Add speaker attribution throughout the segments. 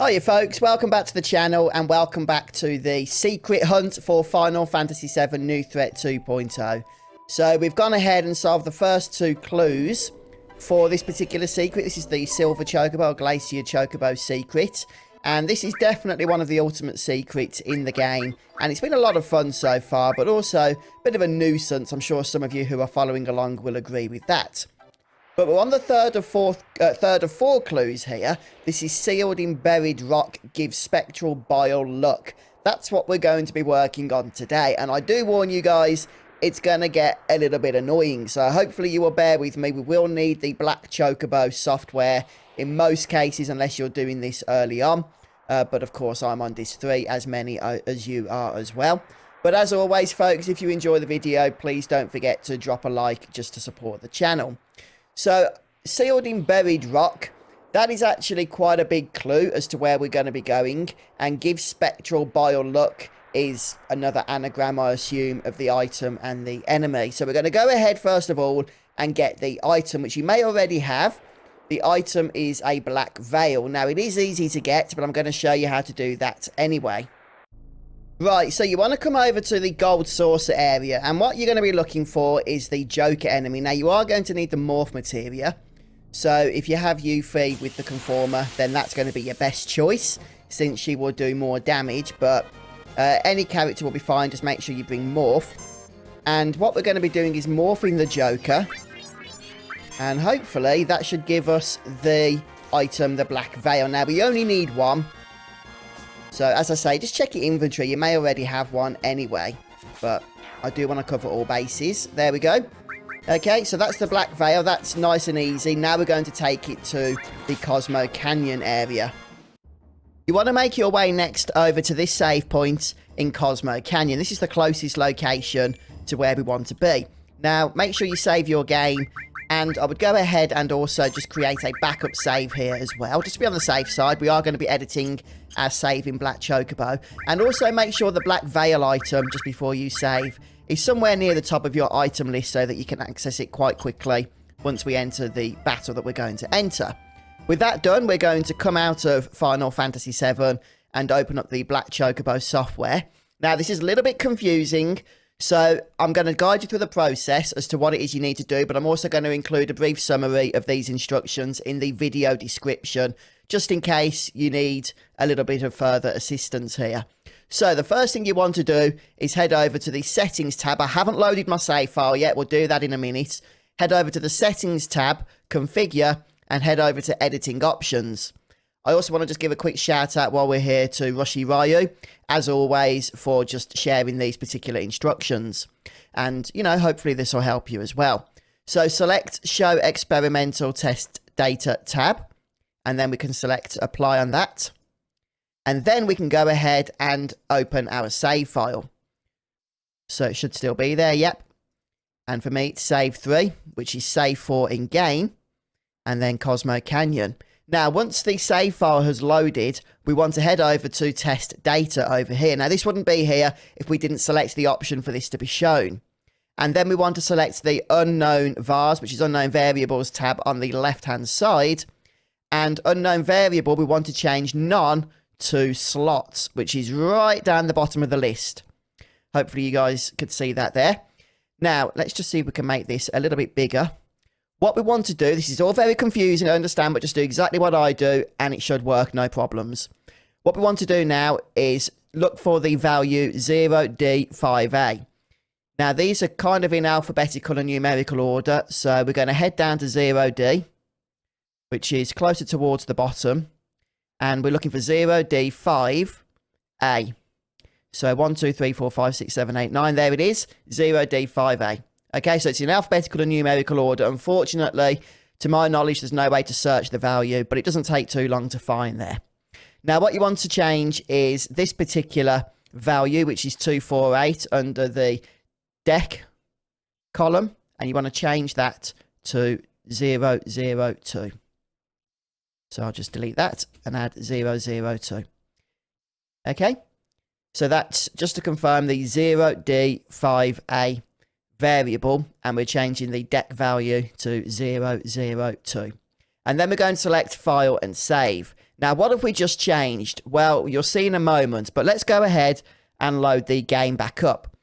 Speaker 1: Hiya folks, welcome back to the channel and welcome back to the secret hunt for Final Fantasy VII New Threat 2.0. So we've gone ahead and solved the first two clues for this particular secret. This is the Silver Chocobo, Glacier Chocobo secret. And this is definitely one of the ultimate secrets in the game. And it's been a lot of fun so far, but also a bit of a nuisance. I'm sure some of you who are following along will agree with that. But we're on the third of four clues here. This is sealed in buried rock, gives spectral bile luck. That's what we're going to be working on today. And I do warn you guys, it's going to get a little bit annoying. So hopefully you will bear with me. We will need the Black Chocobo software in most cases, unless you're doing this early on. But of course, I'm on disc 3, as many as you are as well. But as always, folks, if you enjoy the video, please don't forget to drop a like just to support the channel. So, sealed in buried rock, that is actually quite a big clue as to where we're going to be going. And give spectral bile luck is another anagram, I assume, of the item and the enemy. So we're going to go ahead, first of all, and get the item, which you may already have. The item is a black veil. Now, it is easy to get, but I'm going to show you how to do that anyway. Right, so you want to come over to the gold saucer area, and what you're going to be looking for is the Joker enemy. Now, you are going to need the morph materia, so if you have Yuffie with the conformer, then that's going to be your best choice, since she will do more damage, but any character will be fine. Just make sure you bring morph. And what we're going to be doing is morphing the Joker, and hopefully that should give us the item, the black veil. Now, we only need one. So, as I say, just check your inventory. You may already have one anyway, but I do want to cover all bases. There we go. Okay, so that's the black veil. That's nice and easy. Now we're going to take it to the Cosmo Canyon area. You want to make your way next over to this save point in Cosmo Canyon. This is the closest location to where we want to be. Now, make sure you save your game. And I would go ahead and also just create a backup save here as well. Just to be on the safe side, we are going to be editing our save in Black Chocobo. And also make sure the Black Veil item, just before you save, is somewhere near the top of your item list so that you can access it quite quickly once we enter the battle that we're going to enter. With that done, we're going to come out of Final Fantasy VII and open up the Black Chocobo software. Now, this is a little bit confusing, so I'm going to guide you through the process as to what it is you need to do, but I'm also going to include a brief summary of these instructions in the video description, just in case you need a little bit of further assistance here. So the first thing you want to do is head over to the Settings tab. I haven't loaded my save file yet. We'll do that in a minute. Head over to the Settings tab, Configure, and head over to Editing Options. I also want to just give a quick shout out while we're here to Rushi Ryu, as always, for just sharing these particular instructions. And, you know, hopefully this will help you as well. So select Show Experimental Test Data tab, and then we can select Apply on that. And then we can go ahead and open our save file. So it should still be there, yep. And for me, it's save 3, which is save 4 in game, and then Cosmo Canyon. Now, once the save file has loaded, we want to head over to test data over here. Now, this wouldn't be here if we didn't select the option for this to be shown. And then we want to select the unknown vars, which is unknown variables tab on the left-hand side. And unknown variable, we want to change none to slots, which is right down the bottom of the list. Hopefully you guys could see that there. Now, let's just see if we can make this a little bit bigger. What we want to do, this is all very confusing, I understand, but just do exactly what I do and it should work, no problems. What we want to do now is look for the value 0D5A. Now, these are kind of in alphabetical and numerical order, so we're going to head down to 0D, which is closer towards the bottom, and we're looking for 0D5A. So 1, 2, 3, 4, 5, 6, 7, 8, 9, there it is, 0D5A. Okay, so it's in alphabetical and numerical order. Unfortunately, to my knowledge, there's no way to search the value, but it doesn't take too long to find there. Now, what you want to change is this particular value, which is 248 under the deck column, and you want to change that to 002. So I'll just delete that and add 002. Okay, so that's just to confirm the 0D5A variable, and we're changing the deck value to 002. And then we're going to select File and Save. Now, what have we just changed? Well, you'll see in a moment, but let's go ahead and load the game back up.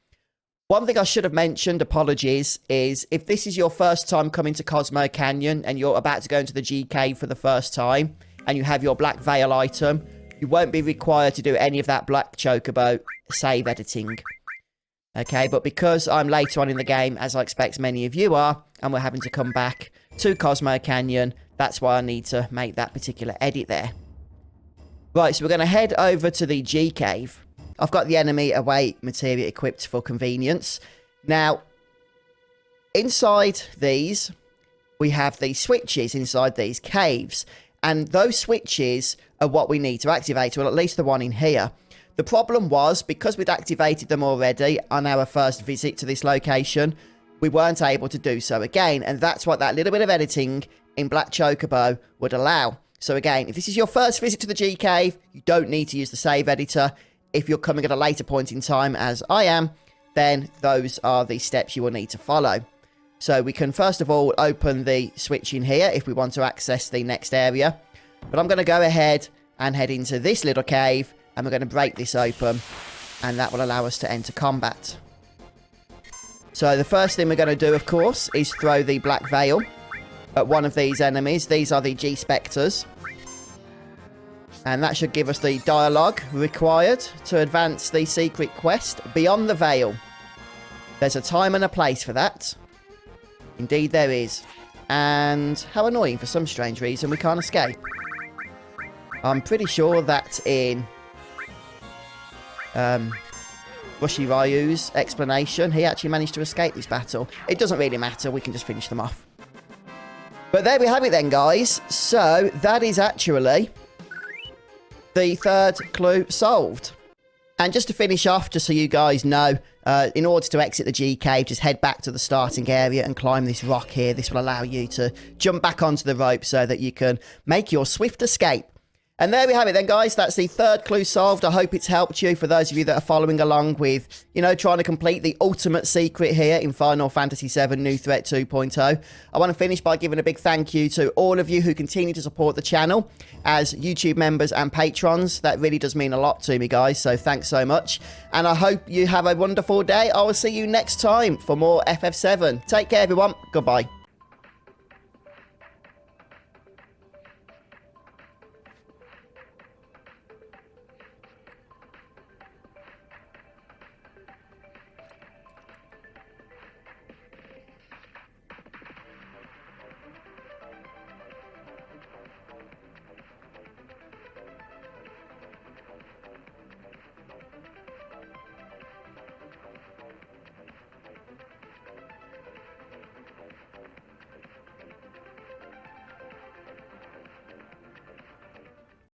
Speaker 1: One thing I should have mentioned, apologies, is if this is your first time coming to Cosmo Canyon and you're about to go into the G Cave for the first time and you have your Black Veil item, you won't be required to do any of that Black Chocobo save editing. Okay, but because I'm later on in the game, as I expect many of you are, and we're having to come back to Cosmo Canyon, that's why I need to make that particular edit there. Right, so we're going to head over to the G Cave. I've got the enemy away materia equipped for convenience. Now, inside these, we have the switches inside these caves. And those switches are what we need to activate, or at least the one in here. The problem was, because we'd activated them already on our first visit to this location, we weren't able to do so again. And that's what that little bit of editing in Black Chocobo would allow. So again, if this is your first visit to the G Cave, you don't need to use the save editor. If you're coming at a later point in time, as I am, then those are the steps you will need to follow. So we can first of all open the switch in here if we want to access the next area. But I'm going to go ahead and head into this little cave, and we're going to break this open, and that will allow us to enter combat. So the first thing we're going to do, of course, is throw the Black Veil at one of these enemies. These are the G Spectres. And that should give us the dialogue required to advance the secret quest beyond the veil. There's a time and a place for that. Indeed there is. And how annoying, for some strange reason we can't escape. I'm pretty sure that in Rushy Ryu's explanation, he actually managed to escape this battle. It doesn't really matter, we can just finish them off. But there we have it then, guys. So that is actually the third clue solved. And just to finish off, just so you guys know, in order to exit the G Cave, just head back to the starting area and climb this rock here. This will allow you to jump back onto the rope so that you can make your swift escape. And there we have it then, guys. That's the third clue solved. I hope it's helped you, for those of you that are following along with, you know, trying to complete the ultimate secret here in Final Fantasy VII New Threat 2.0. I want to finish by giving a big thank you to all of you who continue to support the channel as YouTube members and patrons. That really does mean a lot to me, guys, so thanks so much. And I hope you have a wonderful day. I will see you next time for more FF7. Take care, everyone. Goodbye.